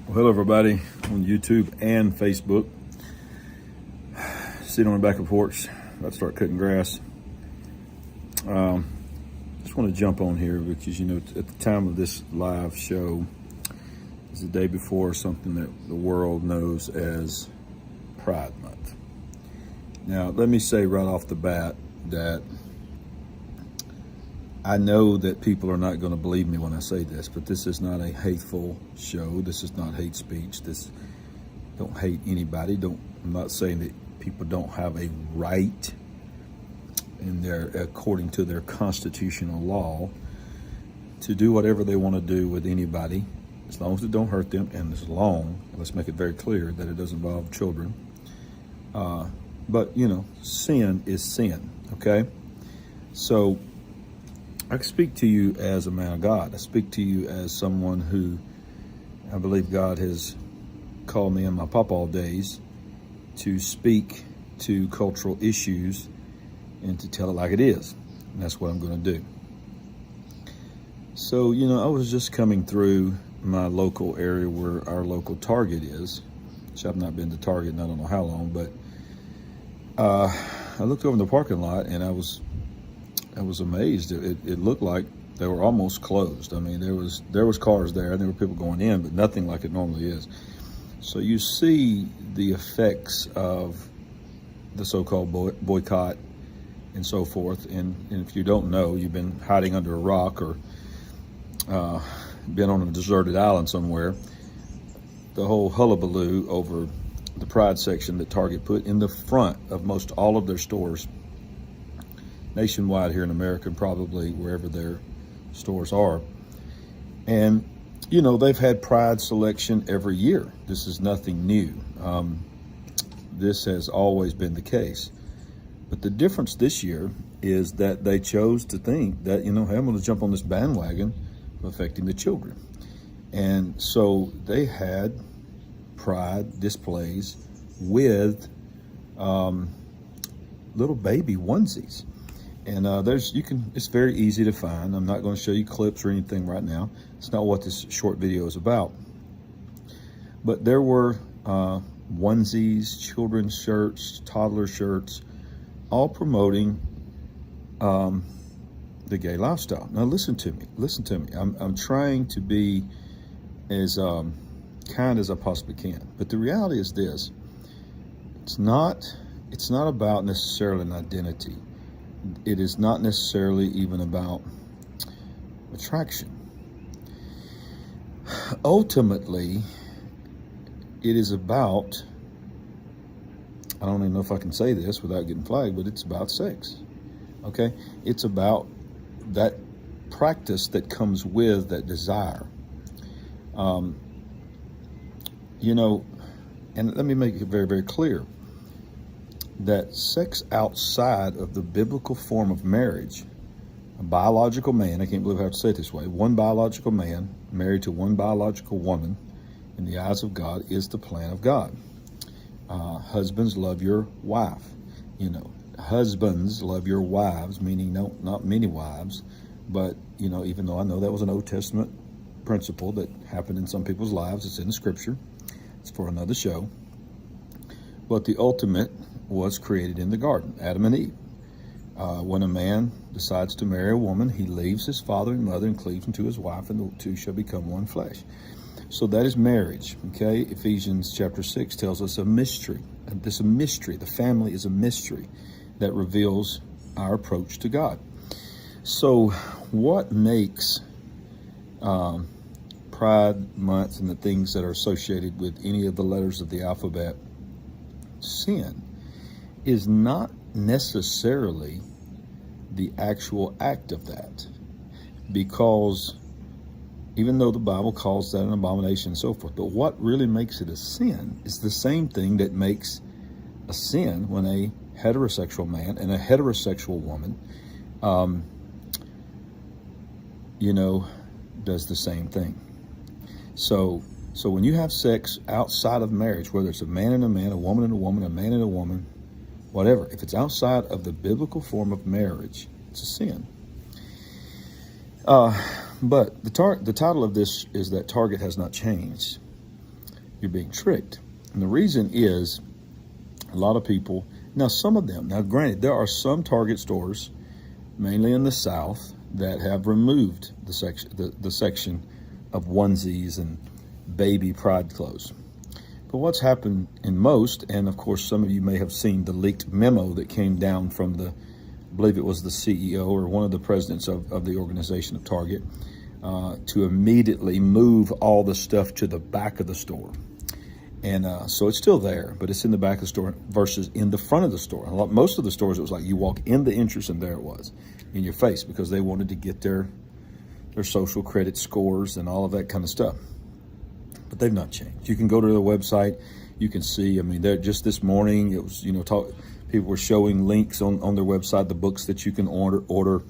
Well, hello everybody on YouTube and Facebook. Sitting on the back of the porch, about to start cutting grass. Just want to jump on here because, at the time of this live show is the day before something that the world knows as Pride Month. Now, let me say right off the bat that I know that people are not going to believe me when I say this, but this is not a hateful show. This is not hate speech. Don't hate anybody. I'm not saying that people don't have a right according to their constitutional law to do whatever they want to do with anybody, as long as it don't hurt them, and let's make it very clear that it doesn't involve children. But sin is sin. Okay, so I speak to you as a man of God. I speak to you as someone who I believe God has called me in my pawpaw days to speak to cultural issues and to tell it like it is. And that's what I'm going to do. So, I was just coming through my local area where our local Target is, which I've not been to Target in I don't know how long, but I looked over in the parking lot and I was amazed. It looked like they were almost closed. I mean, there was cars there and there were people going in, but nothing like it normally is. So you see the effects of the so-called boycott and so forth. And if you don't know, you've been hiding under a rock or been on a deserted island somewhere. The whole hullabaloo over the Pride section that Target put in the front of most all of their stores nationwide here in America, and probably wherever their stores are. And, they've had Pride selection every year. This is nothing new. This has always been the case. But the difference this year is that they chose to think that, hey, I'm going to jump on this bandwagon of affecting the children. And so they had Pride displays with little baby onesies. And it's very easy to find. I'm not going to show you clips or anything right now. It's not what this short video is about. But there were onesies, children's shirts, toddler shirts, all promoting the gay lifestyle. Now listen to me. I'm trying to be as kind as I possibly can. But the reality is this: it's not about necessarily an identity. It is not necessarily even about attraction. Ultimately, it is about, I don't even know if I can say this without getting flagged, but it's about sex. Okay? It's about that practice that comes with that desire. And let me make it very, very clear that sex outside of the biblical form of marriage, a biological man, I can't believe I have to say it this way, one biological man married to one biological woman in the eyes of God is the plan of God. Husbands, love your wife. Husbands, love your wives, meaning not many wives, but, even though I know that was an Old Testament principle that happened in some people's lives, it's in the scripture. It's for another show. But the ultimate was created in the garden, Adam and Eve. When a man decides to marry a woman, he leaves his father and mother and cleaves unto his wife, and the two shall become one flesh. So that is marriage, okay? Ephesians chapter 6 tells us a mystery. This is a mystery. The family is a mystery that reveals our approach to God. So what makes Pride Month and the things that are associated with any of the letters of the alphabet sin is not necessarily the actual act of that, because even though the Bible calls that an abomination and so forth, but what really makes it a sin is the same thing that makes a sin when a heterosexual man and a heterosexual woman does the same thing. So when you have sex outside of marriage, whether it's a man and a man, a woman and a woman, a man and a woman, whatever, if it's outside of the biblical form of marriage, it's a sin. But the title of this is that Target has not changed. you're being tricked. And the reason is a lot of people, now some of them, now granted, there are some Target stores, mainly in the South, that have removed the section of onesies and baby pride clothes. But what's happened in most, and of course some of you may have seen the leaked memo that came down from I believe it was the CEO or one of the presidents of the organization of Target, to immediately move all the stuff to the back of the store. And so it's still there, but it's in the back of the store versus in the front of the store. Most of the stores, it was like you walk in the entrance and there it was in your face, because they wanted to get their social credit scores and all of that kind of stuff. But they've not changed. You can go to their website. You can see, I mean, they're just this morning, it was, people were showing links on their website, the books that you can order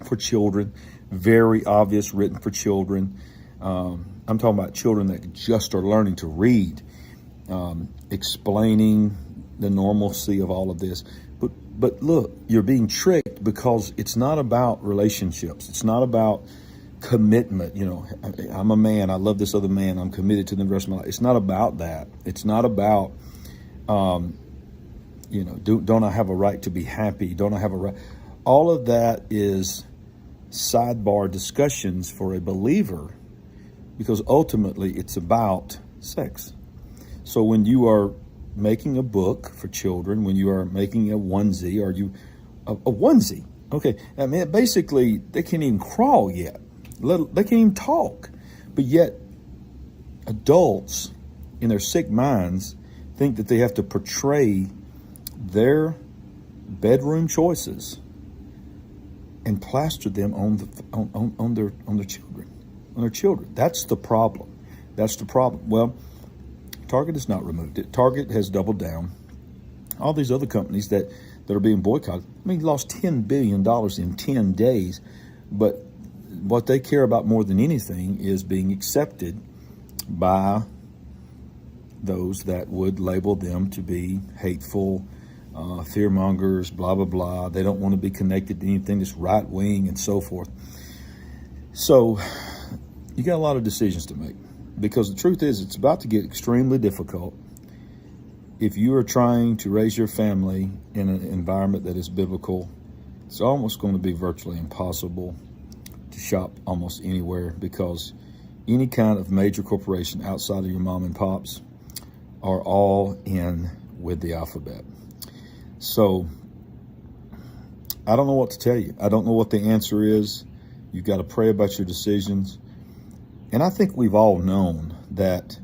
for children. Very obvious, written for children. I'm talking about children that just are learning to read, explaining the normalcy of all of this. But look, you're being tricked because it's not about relationships. It's not about commitment. I'm a man. I love this other man. I'm committed to the rest of my life. It's not about that. It's not about, don't I have a right to be happy? Don't I have a right? All of that is sidebar discussions for a believer, because ultimately it's about sex. So when you are making a book for children, when you are making a onesie, a onesie, okay, I mean, basically they can't even crawl yet. They can't even talk. But yet adults in their sick minds think that they have to portray their bedroom choices and plaster them on their children. That's the problem. Well, Target has not removed it. Target has doubled down. All these other companies that are being boycotted, lost $10 billion in 10 days. But what they care about more than anything is being accepted by those that would label them to be hateful, fearmongers, blah, blah, blah. They don't want to be connected to anything that's right wing and so forth. So you got a lot of decisions to make, because the truth is it's about to get extremely difficult if you are trying to raise your family in an environment that is biblical. It's almost going to be virtually impossible to shop almost anywhere, because any kind of major corporation outside of your mom and pops are all in with the alphabet. So I don't know what to tell you. I don't know what the answer is. You've got to pray about your decisions. And I think we've all known that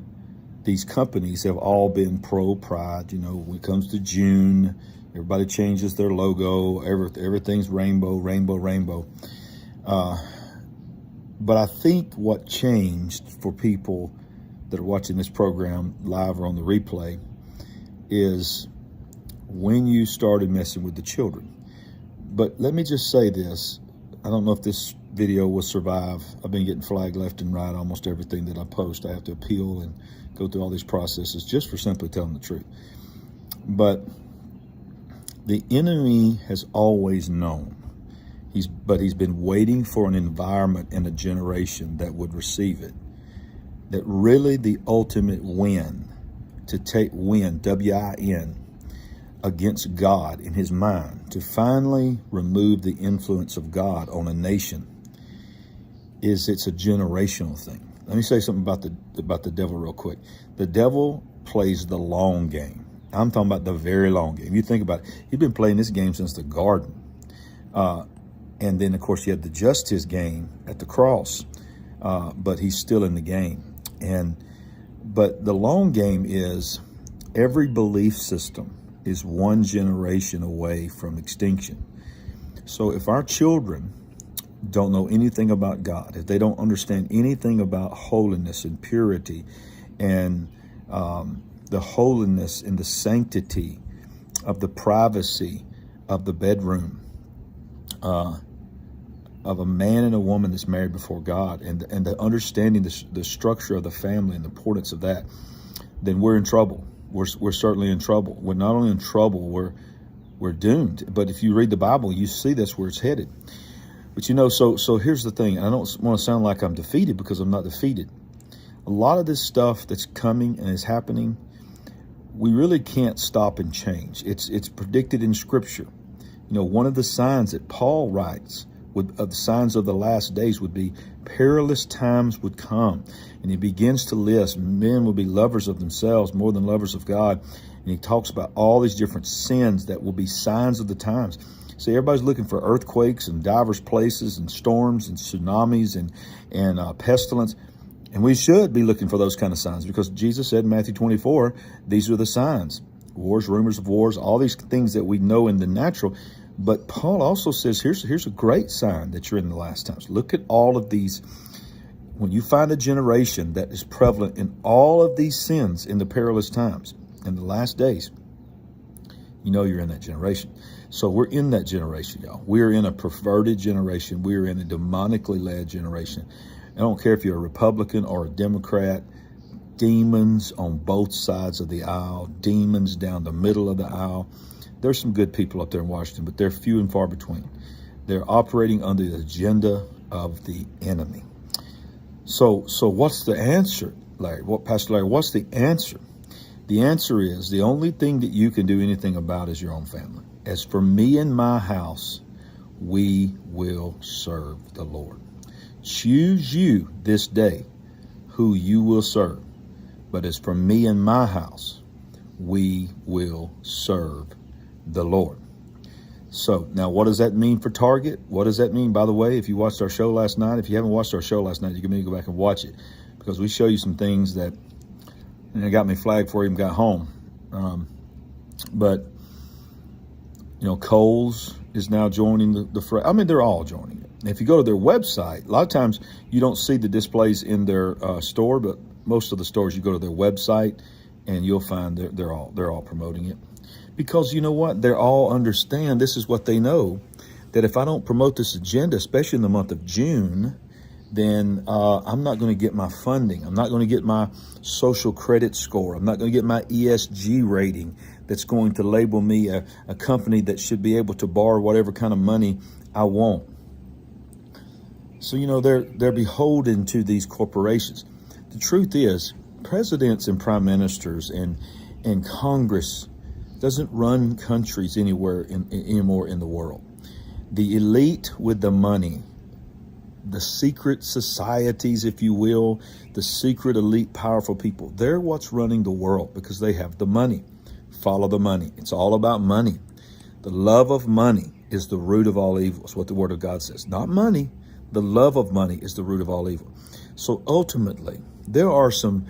these companies have all been pro-pride. When it comes to June, everybody changes their logo. Everything's rainbow, rainbow, rainbow. But I think what changed for people that are watching this program live or on the replay is when you started messing with the children. But let me just say this. I don't know if this video will survive. I've been getting flagged left and right. Almost everything that I post, I have to appeal and go through all these processes just for simply telling the truth. But the enemy has always known. He's been waiting for an environment and a generation that would receive it. That really the ultimate win, W-I-N, against God in his mind, to finally remove the influence of God on a nation, it's a generational thing. Let me say something about the devil real quick. The devil plays the long game. I'm talking about the very long game. You think about it. He's been playing this game since the garden. And then, of course, you had the justice game at the cross. But he's still in the game. But the long game is every belief system is one generation away from extinction. So if our children don't know anything about God, if they don't understand anything about holiness and purity and the holiness and the sanctity of the privacy of the bedroom, of a man and a woman that's married before God, and the understanding the structure of the family and the importance of that, then we're in trouble. We're certainly in trouble. We're not only in trouble, we're doomed. But if you read the Bible, you see that's where it's headed. But so here's the thing. I don't want to sound like I'm defeated, because I'm not defeated. a lot of this stuff that's coming and is happening, we really can't stop and change. It's predicted in Scripture. One of the signs that Paul writes of the signs of the last days would be perilous times would come. And he begins to list men will be lovers of themselves more than lovers of God. And he talks about all these different sins that will be signs of the times. See, everybody's looking for earthquakes and diverse places and storms and tsunamis and pestilence. And we should be looking for those kind of signs, because Jesus said in Matthew 24, these are the signs. Wars, rumors of wars, all these things that we know in the natural. But Paul also says, here's a great sign that you're in the last times. Look at all of these. When you find a generation that is prevalent in all of these sins in the perilous times, in the last days, you're in that generation. So we're in that generation, y'all. We're in a perverted generation. We're in a demonically led generation. I don't care if you're a Republican or a Democrat, demons on both sides of the aisle, demons down the middle of the aisle. There's some good people up there in Washington, but they're few and far between. They're operating under the agenda of the enemy. So what's the answer, Larry? Pastor Larry, what's the answer? The answer is the only thing that you can do anything about is your own family. As for me and my house, we will serve the Lord. Choose you this day who you will serve. But as for me and my house, we will serve the Lord. So now what does that mean for Target? What does that mean? By the way, if you watched our show last night, if you haven't watched our show last night, you can maybe go back and watch it, because we show you some things that got me flagged before I even got home. But Kohl's is now joining the fray. I mean, they're all joining it. And if you go to their website, a lot of times you don't see the displays in their store, but most of the stores, you go to their website and you'll find they're all promoting it. Because you know what? They all understand, this is what they know, that if I don't promote this agenda, especially in the month of June, then I'm not going to get my funding. I'm not going to get my social credit score. I'm not going to get my ESG rating that's going to label me a company that should be able to borrow whatever kind of money I want. So, they're beholden to these corporations. The truth is, presidents and prime ministers and Congress doesn't run countries anymore in the world. The elite with the money, the secret societies, if you will, the secret elite powerful people, they're what's running the world because they have the money. Follow the money. It's all about money. The love of money is the root of all evil. It's what the Word of God says. Not money. The love of money is the root of all evil. So ultimately, there are some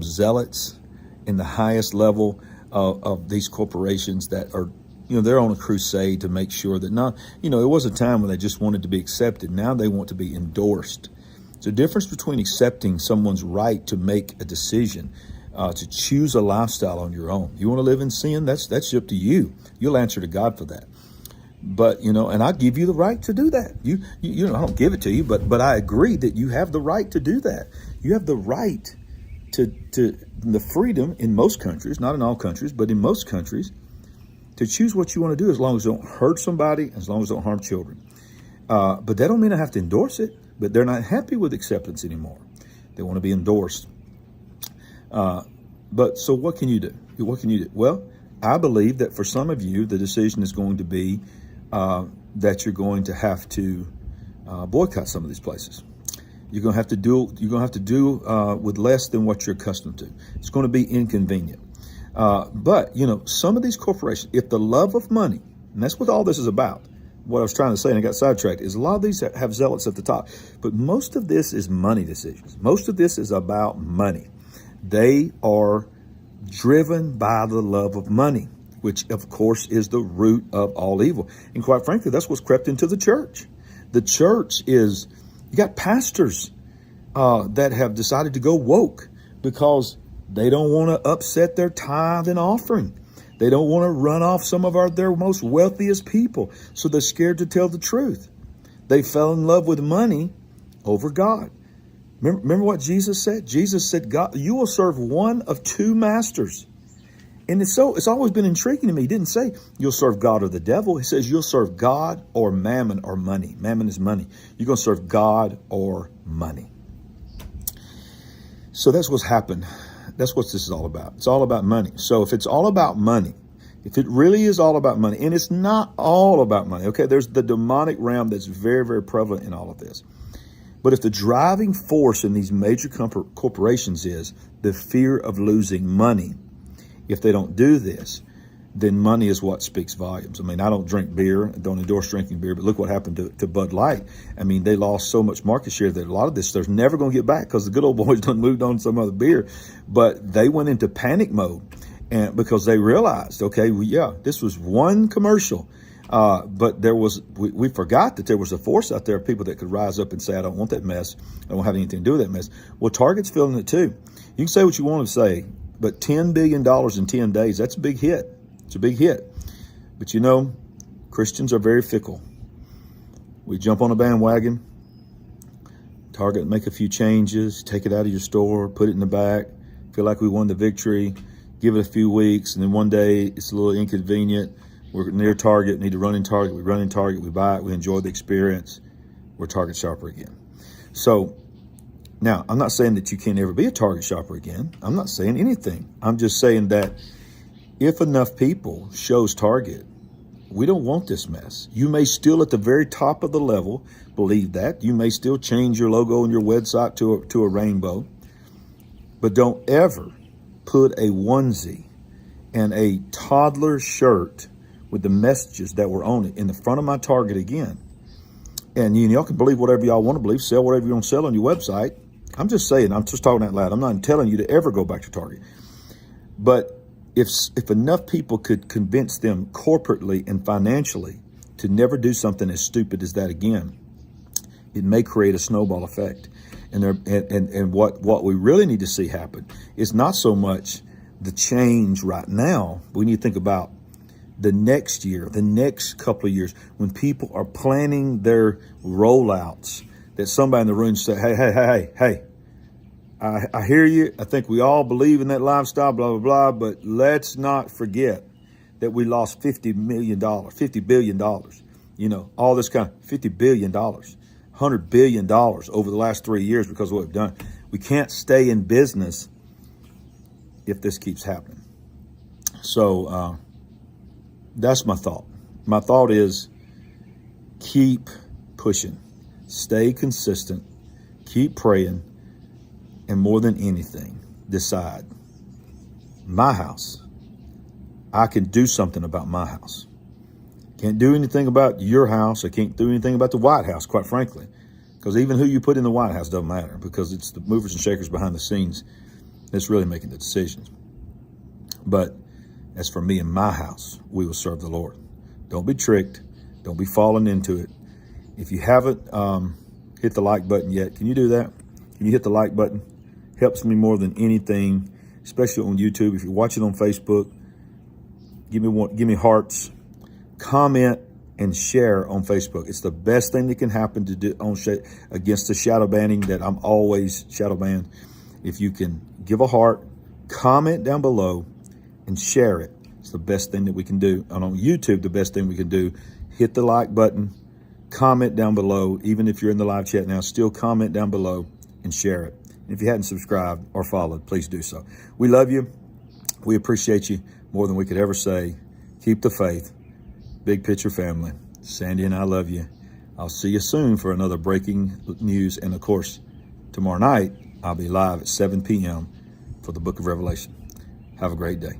zealots in the highest level of these corporations that are, they're on a crusade to make sure that it was a time when they just wanted to be accepted. Now they want to be endorsed. There's a difference between accepting someone's right to make a decision, to choose a lifestyle on your own. You want to live in sin? That's up to you. You'll answer to God for that. But, and I give you the right to do that. You I don't give it to you, but I agree that you have the right to do that. You have the right to the freedom in most countries, not in all countries, but in most countries, to choose what you want to do as long as it don't hurt somebody, as long as it don't harm children. But that don't mean I have to endorse it, but they're not happy with acceptance anymore. They want to be endorsed. But so what can you do? What can you do? Well, I believe that for some of you, the decision is going to be that you're going to have to boycott some of these places. You're going to have to do with less than what you're accustomed to. It's going to be inconvenient. But some of these corporations, if the love of money, and that's what all this is about. What I was trying to say, and I got sidetracked, is a lot of these have zealots at the top. But most of this is money decisions. Most of this is about money. They are driven by the love of money, which of course is the root of all evil. And quite frankly, that's what's crept into the church. The church is, you got pastors that have decided to go woke because they don't want to upset their tithe and offering. They don't want to run off some of their most wealthiest people. So they're scared to tell the truth. They fell in love with money over God. Remember what Jesus said? Jesus said, God, you will serve one of two masters. And it's always been intriguing to me. He didn't say you'll serve God or the devil. He says you'll serve God or mammon or money. Mammon is money. You're going to serve God or money. So that's what's happened. That's what this is all about. It's all about money. So if it's all about money, if it really is all about money, and it's not all about money, okay, there's the demonic realm that's very, very prevalent in all of this. But if the driving force in these major corporations is the fear of losing money, if they don't do this, then money is what speaks volumes. I mean, I don't drink beer, don't endorse drinking beer, but look what happened to Bud Light. I mean, they lost so much market share that a lot of this stuff's never going to get back because the good old boys done moved on to some other beer. But they went into panic mode and because they realized, okay, well, yeah, this was one commercial. But we forgot that there was a force out there of people that could rise up and say, I don't want that mess. I don't have anything to do with that mess. Well, Target's feeling it too. You can say what you want to say, but $10 billion in 10 days, that's a big hit. It's a big hit. But you know, Christians are very fickle. We jump on a bandwagon, Target make a few changes, take it out of your store, put it in the back, feel like we won the victory, give it a few weeks, and then one day it's a little inconvenient. We're near Target, need to run in Target. We run in Target, we buy it, we enjoy the experience. We're a Target shopper again. So now, I'm not saying that you can't ever be a Target shopper again. I'm not saying anything. I'm just saying that if enough people shows Target, we don't want this mess. You may still at the very top of the level believe that. You may still change your logo on your website to a rainbow. But don't ever put a onesie and a toddler shirt with the messages that were on it in the front of my Target again. And y'all can believe whatever y'all want to believe, sell whatever you want to sell on your website. I'm just saying, I'm just talking out loud. I'm not telling you to ever go back to Target. But if enough people could convince them corporately and financially to never do something as stupid as that again, it may create a snowball effect. And what we really need to see happen is not so much the change right now. We need to think about the next year, the next couple of years, when people are planning their rollouts, that somebody in the room say, hey, I hear you. I think we all believe in that lifestyle, blah, blah, blah. But let's not forget that we lost $50 billion, all this kind of $50 billion, $100 billion over the last 3 years because of what we've done. We can't stay in business if this keeps happening. So that's my thought. My thought is keep pushing, stay consistent, keep praying. And more than anything, decide, my house, I can do something about my house. Can't do anything about your house. I can't do anything about the White House, quite frankly, because even who you put in the White House doesn't matter because it's the movers and shakers behind the scenes that's really making the decisions. But as for me and my house, we will serve the Lord. Don't be tricked. Don't be falling into it. If you haven't hit the like button yet, can you do that? Can you hit the like button? Helps me more than anything, especially on YouTube. If you're watching on Facebook, give me hearts, comment, and share on Facebook. It's the best thing that can happen to do against the shadow banning that I'm always shadow banned. If you can give a heart, comment down below, and share it. It's the best thing that we can do. And on YouTube, the best thing we can do, hit the like button, comment down below. Even if you're in the live chat now, still comment down below and share it. If you hadn't subscribed or followed, please do so. We love you. We appreciate you more than we could ever say. Keep the faith. Big Picture family. Sandy and I love you. I'll see you soon for another breaking news. And of course, tomorrow night, I'll be live at 7 p.m. for the book of Revelation. Have a great day.